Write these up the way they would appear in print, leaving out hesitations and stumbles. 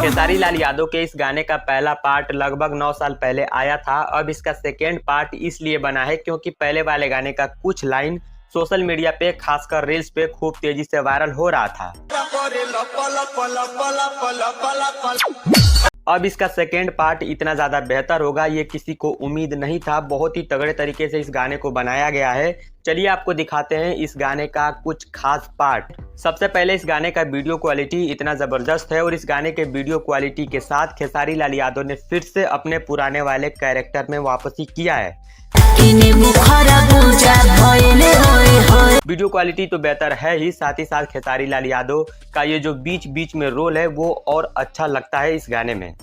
खेसारी लाल यादव के इस गाने का पहला पार्ट लगभग 9 साल पहले आया था। अब इसका सेकेंड पार्ट इसलिए बना है क्योंकि पहले वाले गाने का कुछ लाइन सोशल मीडिया पे खासकर रील्स पे खूब तेजी से वायरल हो रहा था। अब इसका सेकेंड पार्ट इतना ज़्यादा बेहतर होगा ये किसी को उम्मीद नहीं था। बहुत ही तगड़े तरीके से इस गाने को बनाया गया है। चलिए आपको दिखाते हैं इस गाने का कुछ खास पार्ट। सबसे पहले इस गाने का वीडियो क्वालिटी इतना ज़बरदस्त है और इस गाने के वीडियो क्वालिटी के साथ खेसारी लाल यादव ने फिर से अपने पुराने वाले कैरेक्टर में वापसी किया है। वीडियो क्वालिटी तो बेहतर है ही, साथ ही साथ खेसारी लाल यादव का ये जो बीच बीच में रोल है वो और अच्छा लगता है इस गाने में।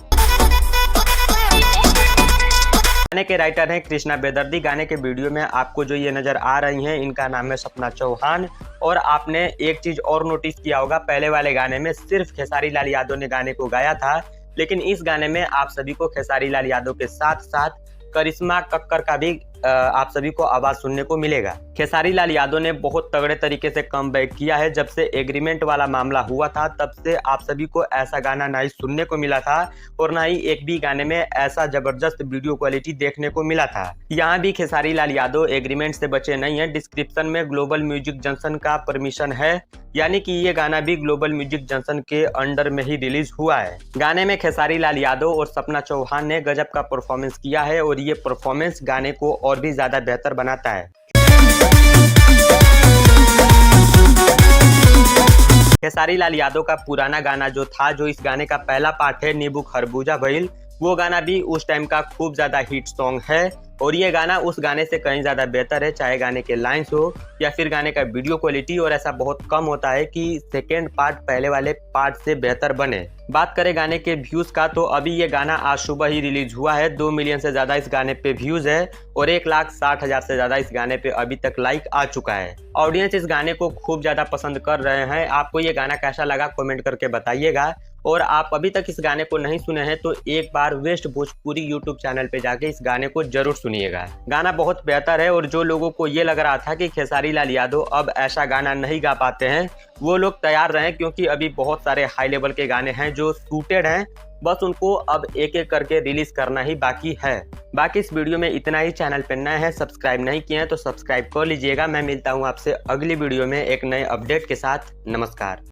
गाने के राइटर हैं कृष्णा बेदर्दी। गाने के वीडियो में आपको जो ये नज़र आ रही हैं इनका नाम है सपना चौहान। और आपने एक चीज़ और नोटिस किया होगा, पहले वाले गाने में सिर्फ खेसारी लाल यादव ने गाने को गाया था, लेकिन इस गाने में आप सभी को खेसारी लाल यादव के साथ साथ करिश्मा कक्कर का भी आप सभी को आवाज सुनने को मिलेगा। खेसारी लाल यादव ने बहुत तगड़े तरीके से कमबैक किया है। जब से एग्रीमेंट वाला मामला हुआ था तब से आप सभी को ऐसा गाना ना ही सुनने को मिला था और ना ही एक भी गाने में ऐसा जबरदस्त वीडियो क्वालिटी देखने को मिला था। यहाँ भी खेसारी लाल यादव एग्रीमेंट से बचे नहीं है। डिस्क्रिप्शन में ग्लोबल म्यूजिक जंक्शन का परमिशन है, यानी कि ये गाना भी ग्लोबल म्यूजिक जंक्शन के अंडर में ही रिलीज हुआ है। गाने में खेसारी लाल यादव और सपना चौहान ने गजब का परफॉर्मेंस किया है और ये परफॉर्मेंस गाने को और भी ज्यादा बेहतर बनाता है। खेसारी लाल यादव का पुराना गाना जो था, जो इस गाने का पहला पार्ट है नींबू खरबूजा भइल, वो गाना भी उस टाइम का खूब ज्यादा हिट सॉन्ग है और ये गाना उस गाने से कहीं ज्यादा बेहतर है, चाहे गाने के लाइन्स हो या फिर गाने का वीडियो क्वालिटी। और ऐसा बहुत कम होता है कि सेकेंड पार्ट पहले वाले पार्ट से बेहतर बने। बात करें गाने के व्यूज का, तो अभी ये गाना आज सुबह ही रिलीज हुआ है। 2 मिलियन से ज्यादा इस गाने पे व्यूज है और 1,60,000 से ज्यादा इस गाने पे अभी तक लाइक आ चुका है। ऑडियंस इस गाने को खूब ज्यादा पसंद कर रहे हैं। आपको ये गाना कैसा लगा कमेंट करके बताइएगा। और आप अभी तक इस गाने को नहीं सुने हैं तो एक बार वेस्ट भोजपुरी यूट्यूब चैनल पे जाके इस गाने को जरूर सुनिएगा। गाना बहुत बेहतर है और जो लोगों को ये लग रहा था कि खेसारी लाल यादव अब ऐसा गाना नहीं गा पाते हैं, वो लोग तैयार रहें, क्योंकि अभी बहुत सारे हाई लेवल के गाने हैं जो शूटेड हैं, बस उनको अब एक एक करके रिलीज करना ही बाकी है। बाकी इस वीडियो में इतना ही। चैनल पे नए हैं, सब्सक्राइब नहीं किए हैं तो सब्सक्राइब कर लीजिएगा। मैं मिलता हूँ आपसे अगली वीडियो में एक नए अपडेट के साथ। नमस्कार।